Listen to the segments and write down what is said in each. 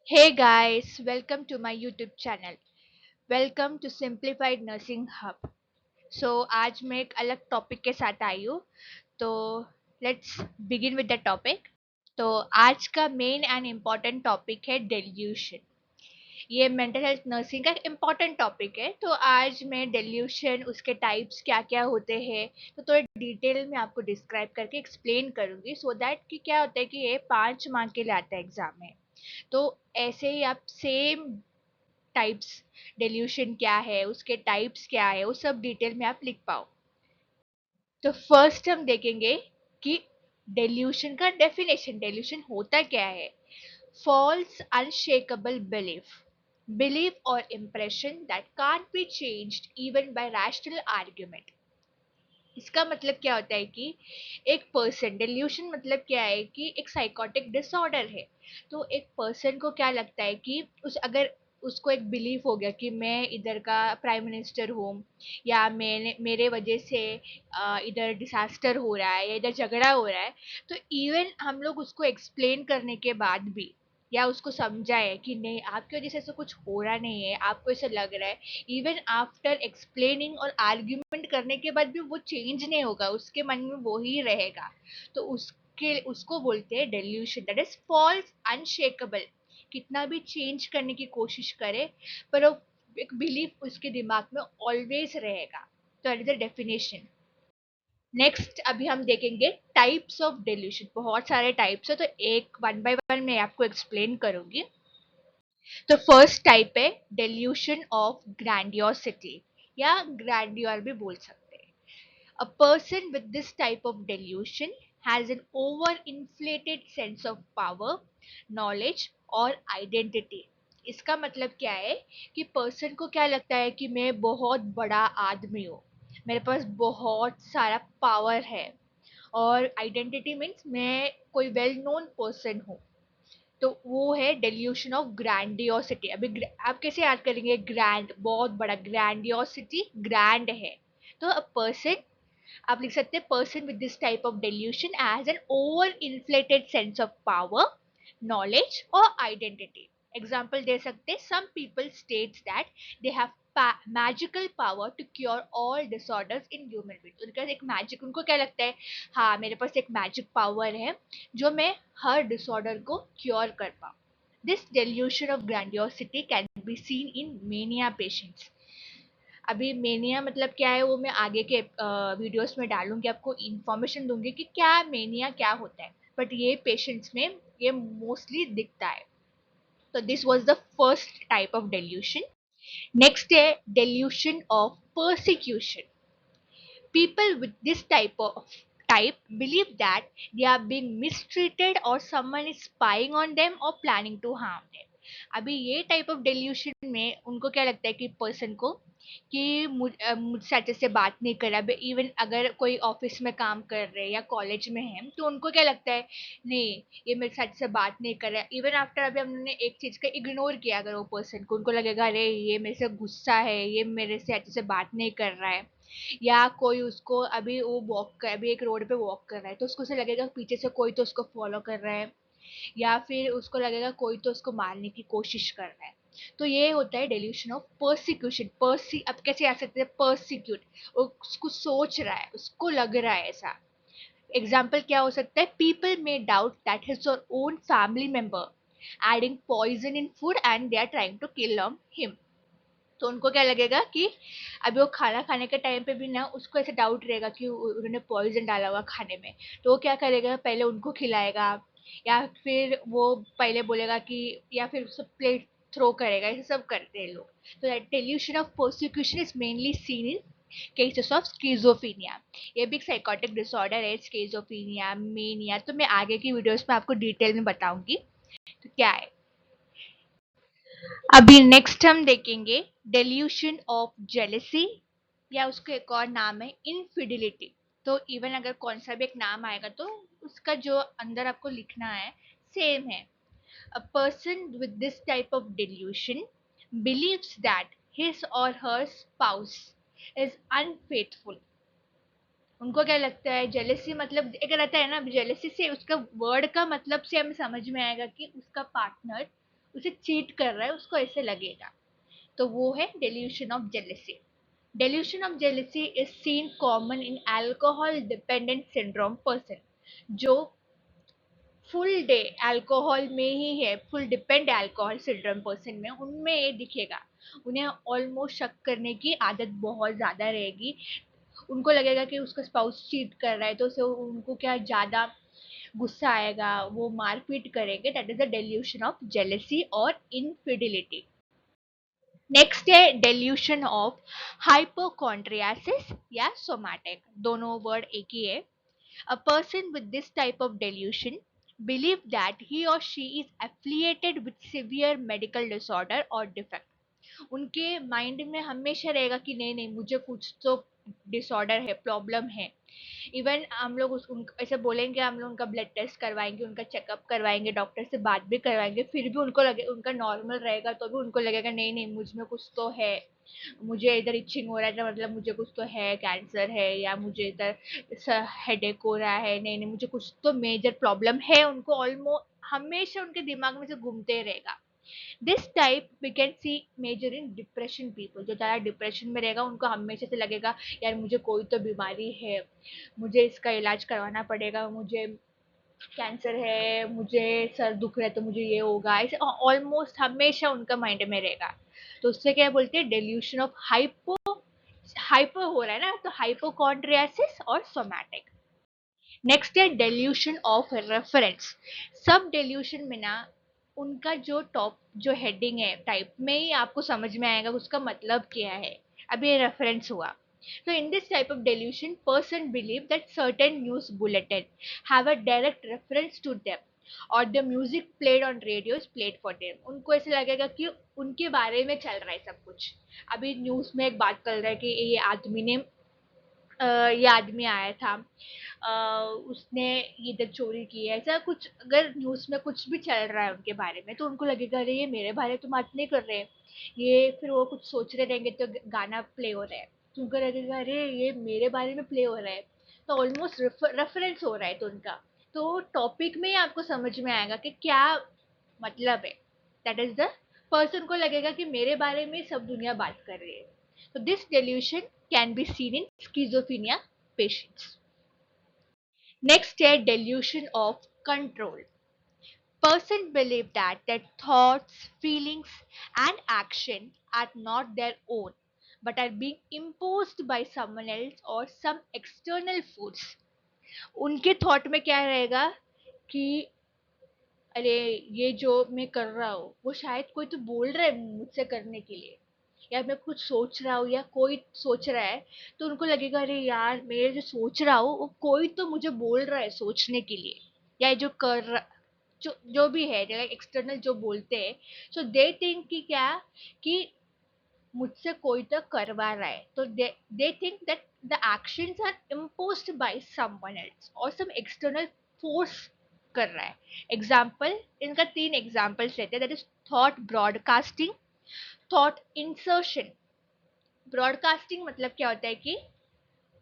Hey guys, welcome to my YouTube channel. Welcome to Simplified Nursing Hub. आज मैं एक अलग टॉपिक के साथ आई हूँ तो let's begin with the topic. तो आज का मेन एंड इम्पॉर्टेंट टॉपिक है डेल्यूशन। ये मेंटल हेल्थ नर्सिंग का एक इम्पॉर्टेंट टॉपिक है। तो आज मैं डेल्यूशन उसके टाइप्स क्या क्या होते हैं तो थोड़े डिटेल में आपको डिस्क्राइब करके एक्सप्लेन करूंगी सो दैट कि क्या होता है कि ये 5 मार्क के लिए आता है एग्जाम में। तो ऐसे ही आप सेम टाइप्स डेल्यूशन क्या है उसके टाइप्स क्या है वो सब डिटेल में आप लिख पाओ। तो फर्स्ट हम देखेंगे कि डेल्यूशन का डेफिनेशन। डेल्यूशन होता क्या है? फॉल्स अनशेकेबल बिलीफ और impression that can't be changed even by rational argument। इसका मतलब क्या होता है कि एक पर्सन डेल्यूशन मतलब क्या है कि एक साइकोटिक डिसऑर्डर है। तो एक पर्सन को क्या लगता है कि उस अगर उसको एक बिलीफ हो गया कि मैं इधर का प्राइम मिनिस्टर हूँ या मैंने मेरे वजह से इधर डिसास्टर हो रहा है या इधर झगड़ा हो रहा है। तो इवन हम लोग उसको एक्सप्लेन करने के बाद भी या उसको समझाए कि नहीं आपकी वजह से ऐसा कुछ हो रहा नहीं है, आपको ऐसा लग रहा है, इवन आफ्टर एक्सप्लेनिंग और आर्ग्यूमेंट करने के बाद भी वो चेंज नहीं होगा, उसके मन में वो ही रहेगा। तो उसको बोलते हैं delusion, that is false unshakable. कितना भी चेंज करने की कोशिश करे पर वो एक बिलीफ उसके दिमाग में ऑलवेज रहेगा। तो that is the definition. Next अभी हम देखेंगे टाइप्स ऑफ डेल्यूशन। बहुत सारे टाइप्स है तो एक वन बाय वन मैं आपको एक्सप्लेन करूंगी। तो फर्स्ट टाइप है डेल्यूशन ऑफ ग्रैंडियोसिटी या ग्रैंडियर भी बोल सकते हैं। A person with this type of dilution has an over inflated sense of power, knowledge और आइडेंटिटी। इसका मतलब क्या है कि पर्सन को क्या लगता है कि मैं बहुत बड़ा आदमी हूँ, मेरे पास बहुत सारा पावर है, और आइडेंटिटी मीन्स मैं कोई वेल नोन पर्सन हूँ। तो वो है डेल्यूशन ऑफ ग्रैंडियोसिटी। अभी आप कैसे याद करेंगे? ग्रैंड बहुत बड़ा, ग्रैंडियोसिटी ग्रैंड है। तो अ पर्सन, आप लिख सकते हैं person with this type of delusion as an over inflated sense of power, knowledge और आइडेंटिटी। एग्जाम्पल दे सकते हैं, some people states that they have magical power to cure all disorders in human being. उनका एक magic, उनको क्या लगता है, हाँ मेरे पास एक मैजिक पावर है जो मैं हर डिसऑर्डर को क्योर कर पाऊँ। This dilution of grandiosity can be seen in mania patients. अभी मेनिया मतलब क्या है वो मैं आगे के वीडियोस में डालूंगी, आपको इंफॉर्मेशन दूंगी कि क्या मेनिया क्या होता है। बट ये पेशेंट्स में ये मोस्टली दिखता है। तो this was the first type of delusion. Next है delusion of persecution. People with this type believe that they are being mistreated or someone is spying on them or planning to harm them. अभी ये type of dilution में उनको क्या लगता है कि person को कि मुझसे अच्छे से बात नहीं कर रहा। इवन अगर कोई ऑफिस में काम कर रहे हैं या कॉलेज में है तो उनको क्या लगता है, नहीं ये मेरे साथ से बात नहीं कर रहा है। इवन आफ्टर अभी हमने एक चीज का इग्नोर किया अगर वो पर्सन को, उनको लगेगा अरे ये मेरे से गुस्सा है, ये मेरे से अच्छे से बात नहीं कर रहा है। या कोई उसको अभी वो वॉक कर, अभी एक रोड पे वॉक कर रहा है तो उसको से लगेगा पीछे से कोई तो उसको फॉलो कर रहा है, या फिर उसको लगेगा कोई तो उसको मारने की कोशिश कर रहा है। तो ये होता है डेल्यूशन ऑफ परसिक्यूशन। अब कैसे आ सकते हैं परसिक्यूट, उसको सोच रहा है, उसको लग रहा है ऐसा। एग्जाम्पल क्या हो सकता है? People may doubt that his और own family member adding poison in food and they are trying to kill him. तो उनको क्या लगेगा कि अभी वो खाना खाने के टाइम पे भी ना उसको ऐसे डाउट रहेगा कि उन्होंने पॉइजन डाला हुआ खाने में। तो वो क्या करेगा, पहले उनको खिलाएगा या फिर वो पहले बोलेगा कि, या फिर सब प्लेट थ्रो करेगा। ऐसे सब करते हैं लोग। तो dilution of prosecution is mainly seen in cases of schizophrenia. ये भी एक साइकोटिक डिसऑर्डर है, स्किज़ोफ्रेनिया, मेनिया। तो मैं आगे की वीडियोस में आपको डिटेल में बताऊंगी तो क्या है। अभी नेक्स्ट हम देखेंगे डेल्यूशन ऑफ जेलेसी, या उसका एक और नाम है इनफिडिलिटी। तो इवन अगर कौन सा भी एक नाम आएगा तो उसका जो अंदर आपको लिखना है सेम है। A person with this type of dilution believes that his or her spouse is unfaithful। उनको क्या लगता है, जेलेसी मतलब एक रहता है ना, जेलेसी से उसका वर्ड का मतलब से हमें समझ में आएगा कि उसका पार्टनर उसे चीट कर रहा है, उसको ऐसे लगेगा। तो वो है delusion of jealousy. Delusion of jealousy is seen common in alcohol dependent syndrome person जो फुल डे अल्कोहल में ही है, full depend alcohol syndrome person में, उनमें ये दिखेगा। उन्हें ऑलमोस्ट शक करने की आदत बहुत ज्यादा रहेगी। उनको लगेगा कि उसका स्पाउस चीट कर रहा है, तो उसे उनको क्या ज्यादा गुस्सा आएगा, वो मारपीट करेंगे। That is the dilution of jealousy और इनफिडिलिटी। नेक्स्ट है डेल्यूशन ऑफ हाइपोकॉन्ड्रियासिस या सोमैटिक, दोनों वर्ड एक ही है। A person with this type of delusion believe that he or she is affiliated with severe medical disorder or defect. उनके mind में हमेशा रहेगा कि नहीं नहीं, मुझे कुछ तो डिसऑर्डर है, प्रॉब्लम है। इवन हम लोग ऐसे बोलेंगे, हम लोग उनका ब्लड टेस्ट करवाएंगे, उनका चेकअप करवाएंगे, डॉक्टर से बात भी करवाएंगे, फिर भी उनको लगे उनका नॉर्मल रहेगा, तो भी उनको लगेगा नहीं नहीं, मुझ में कुछ तो है, मुझे इधर इचिंग हो रहा है, तो मतलब मुझे कुछ तो है, कैंसर है, या मुझे इधर हेडेक हो रहा है, नहीं नहीं मुझे कुछ तो मेजर प्रॉब्लम है। उनको ऑलमोस्ट हमेशा उनके दिमाग में से घूमते रहेगा। This type we can see major in depression people, जो ज़्यादा डिप्रेशन में रहेगा, उनको हमेशा से लगेगा यार मुझे कोई तो बीमारी है, मुझे इसका इलाज करवाना पड़ेगा, मुझे कैंसर है, मुझे सर दुख रहा है तो मुझे ये होगा, ऐसे ऑलमोस्ट हमेशा उनका माइंड में रहेगा। तो उससे क्या बोलते हैं, डेल्यूशन ऑफ हाइपर हो रहा है ना, तो हाइपोकॉन्ड्रियासिस और सोमैटिक। नेक्स्ट है डेल्यूशन ऑफ रेफरेंस। सब डेल्यूशन में ना उनका जो टॉप जो हेडिंग है टाइप में ही आपको समझ में आएगा उसका मतलब क्या है। अब ये रेफरेंस हुआ। So in this type of delusion, person believe that certain news bulletin have a direct reference to them or the music played on radio is played for them. उनको ऐसे लगेगा कि उनके बारे में चल रहा है सब कुछ। अभी न्यूज में एक बात कर रहा है कि ये आदमी ने ये आदमी आया था, उसने इधर चोरी की है, ऐसा कुछ अगर न्यूज में कुछ भी चल रहा है उनके बारे में, तो उनको लगेगा अरे ये मेरे बारे में तो बात नहीं कर रहे, ये फिर वो कुछ सोच रहे रहेंगे तो गाना प्ले हो रहा है, तो उनको लगेगा अरे ये मेरे बारे में प्ले हो रहा है, तो ऑलमोस्ट रेफरेंस हो रहा है तो उनका। तो टॉपिक में ही आपको समझ में आएगा कि क्या मतलब है। दैट इज द पर्सन को लगेगा कि मेरे बारे में सब दुनिया बात कर रही है। तो this delusion can be seen in schizophrenia patients. Next है delusion of control. Person believe that their thoughts, feelings, and action are not their own, but are being imposed by someone else or some external force. उनके thought में क्या रहेगा कि अरे ये जो मैं कर रहा हूँ वो शायद कोई तो बोल रहा है मुझसे करने के लिए, या मैं कुछ सोच रहा हूँ या कोई सोच रहा है, तो उनको लगेगा अरे यार मैं जो सोच रहा हूँ वो कोई तो मुझे बोल रहा है सोचने के लिए, या जो कर रहा, जो भी है लाइक एक्सटर्नल जो बोलते हैं। सो दे थिंक कि क्या कि मुझसे कोई तो करवा रहा है, तो they think that the actions are imposed by someone else और सम एक्सटर्नल फोर्स कर रहा है। एग्जाम्पल, इनका 3 एग्जाम्पल्स लेते हैं, that is thought broadcasting, thought insertion. Broadcasting मतलब क्या होता है कि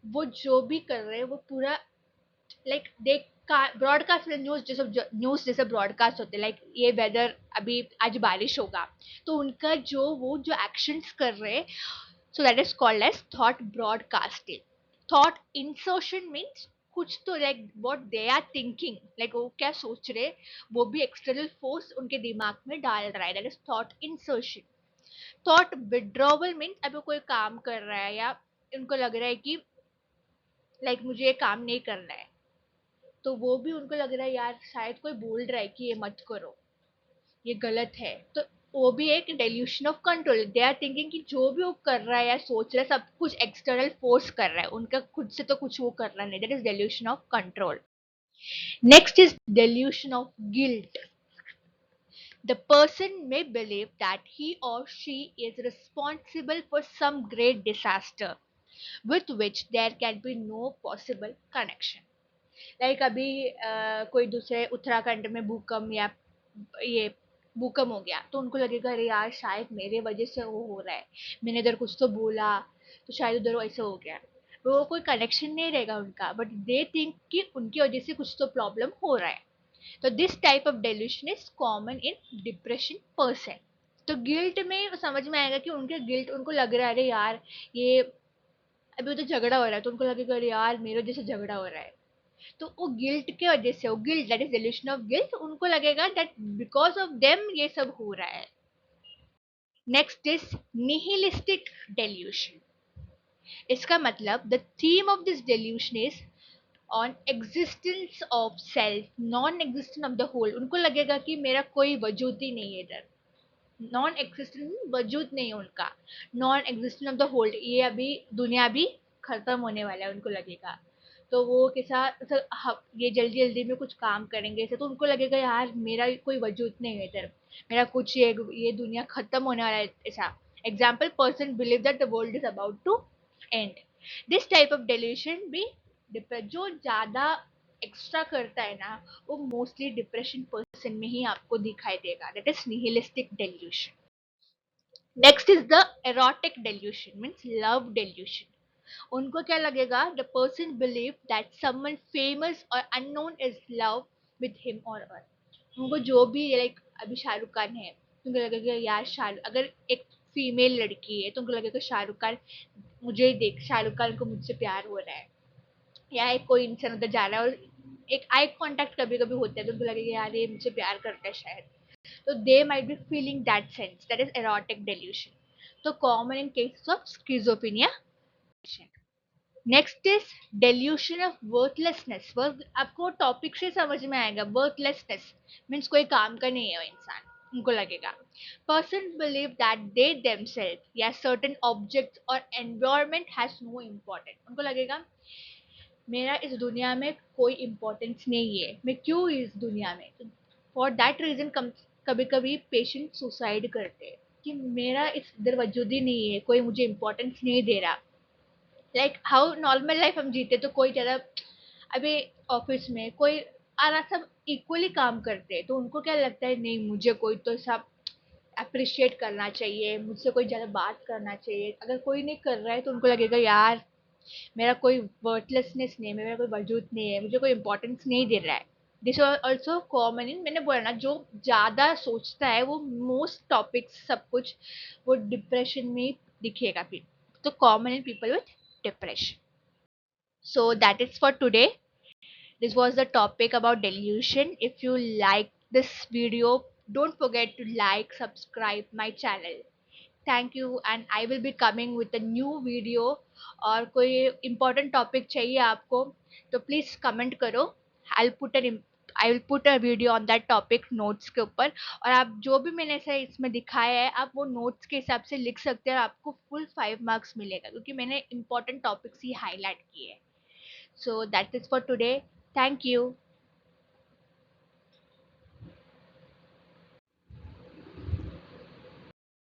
वो जो भी कर रहे हैं वो पूरा लाइक देख का ब्रॉडकास्ट न्यूज जैसे ब्रॉडकास्ट होते हैं, लाइक ये वेदर अभी आज बारिश होगा, तो उनका जो वो जो एक्शंस कर रहे हैं, so that is called as thought broadcasting. Thought insertion means कुछ तो like what they are thinking, like वो क्या सोच रहे वो भी एक्सटर्नल फोर्स उनके दिमाग में डाल रहा है, that is thought insertion. Thought withdrawal means अभी कोई काम कर रहा है या उनको लग रहा है कि लाइक मुझे ये काम नहीं करना है, तो वो भी उनको लग रहा है यार शायद कोई बोल रहा है कि ये मत करो, ये गलत है, तो वो भी एक delusion of control. They are thinking कि जो भी वो कर रहा है या सोच रहा है सब कुछ एक्सटर्नल फोर्स कर रहा है, उनका खुद से तो कुछ वो करना नहीं। That is dilution of control. Next is dilution of guilt. The person may believe that he or she is responsible for some great disaster with which there can be no possible connection. Like अभी कोई दूसरे उत्तराखंड में भूकंप या ये भूकंप हो गया, तो उनको लगेगा अरे यार शायद मेरे वजह से वो हो रहा है, मैंने इधर कुछ तो बोला तो शायद उधर ऐसे हो गया। वो कोई कनेक्शन नहीं रहेगा उनका, बट दे थिंक कि उनकी वजह से कुछ तो प्रॉब्लम हो रहा है। तो this type of dilution is common in depression person. तो गिल्ट में समझ में आएगा कि उनके गिल्ट उनको लग रहा है अरे यार ये अभी तो झगड़ा हो रहा है तो उनको लगेगा अरे यार मेरे जैसे झगड़ा हो रहा है. तो वो गिल्ट के वजह से वो guilt that is dilution of guilt उनको लगेगा दैट बिकॉज ऑफ देम ये सब हो रहा है. Next is nihilistic delusion. इसका मतलब the theme of this delusion is on existence of self non existence of the whole. उनको लगेगा कि मेरा कोई वजूद ही नहीं है इधर. नॉन एग्जिस्टेंस वजूद नहीं है उनका. Non existence of the whole ये अभी दुनिया भी खत्म होने वाला है उनको लगेगा. तो वो कैसा ये जल्दी जल्दी में कुछ काम करेंगे ऐसे तो उनको लगेगा यार मेरा कोई वजूद नहीं है इधर. मेरा कुछ ये दुनिया खत्म होने वाला है ऐसा. Example person believe that the world is about to end. This type of delusion भी जो ज्यादा एक्स्ट्रा करता है ना वो मोस्टली डिप्रेशन पर्सन में ही आपको दिखाई देगा. That is nihilistic delusion. Next is the erotic delusion means love delusion. उनको क्या लगेगा the person believe that someone famous और unknown is love with him और हर. उनको जो भी लाइक अभी शाहरुख खान है तो उनको लगेगा यार शाहरुख अगर एक फीमेल लड़की है तो उनको लगेगा शाहरुख खान मुझे देख शाहरुख खान को मुझसे प्यार हो रहा है. या एक कोई इंसान उधर जा रहा है और एक आई कांटेक्ट कभी कभी होता है तो उनको लगेगा यार ये मुझे प्यार करता है शायद. तो they might be feeling that sense. That is erotic delusion. So common in cases of schizophrenia. Next is dilution of worthlessness. Worth आपको टॉपिक से समझ में आएगा. वर्थलेसनेस मीन्स कोई काम का नहीं है वो इंसान. उनको लगेगा person believe that they themselves या सर्टेन ऑब्जेक्ट्स और एनवायरमेंट हैज नो इम्पोर्टेंट. उनको लगेगा मेरा इस दुनिया में कोई इम्पोर्टेंस नहीं है मैं क्यों इस दुनिया में. फॉर दैट रीजन कभी कभी पेशेंट सुसाइड करते हैं कि मेरा इस इधर वजूद ही नहीं है कोई मुझे इम्पोर्टेंस नहीं दे रहा. लाइक हाउ नॉर्मल लाइफ हम जीते तो कोई ज़्यादा अभी ऑफिस में कोई आ रहा सब इक्वली काम करते हैं तो उनको क्या लगता है नहीं मुझे कोई तो सब अप्रिशिएट करना चाहिए मुझसे कोई ज़्यादा बात करना चाहिए. अगर कोई नहीं कर रहा है तो उनको लगेगा यार मेरा कोई वर्थलेसनेस नहीं है मेरा कोई वजूद नहीं है मुझे कोई इंपॉर्टेंस नहीं दे रहा है. दिस ऑल्सो कॉमन इन मैंने बोला ना जो ज्यादा सोचता है वो मोस्ट टॉपिक्स सब कुछ वो डिप्रेशन में दिखेगा फिर. तो common in people with depression. So that is for today. This was the topic about delusion. If you like this video don't forget to like subscribe my channel. Thank you and I will be coming with a new video. और कोई important topic चाहिए आपको तो please comment करो. I will put a video on that topic notes के ऊपर. और आप जो भी मैंने ऐसा इसमें दिखाया है आप वो नोट्स के हिसाब से लिख सकते हैं और आपको फुल 5 मार्क्स मिलेगा क्योंकि मैंने इम्पोर्टेंट टॉपिक्स ही हाईलाइट किए. सो that is for today. Thank you.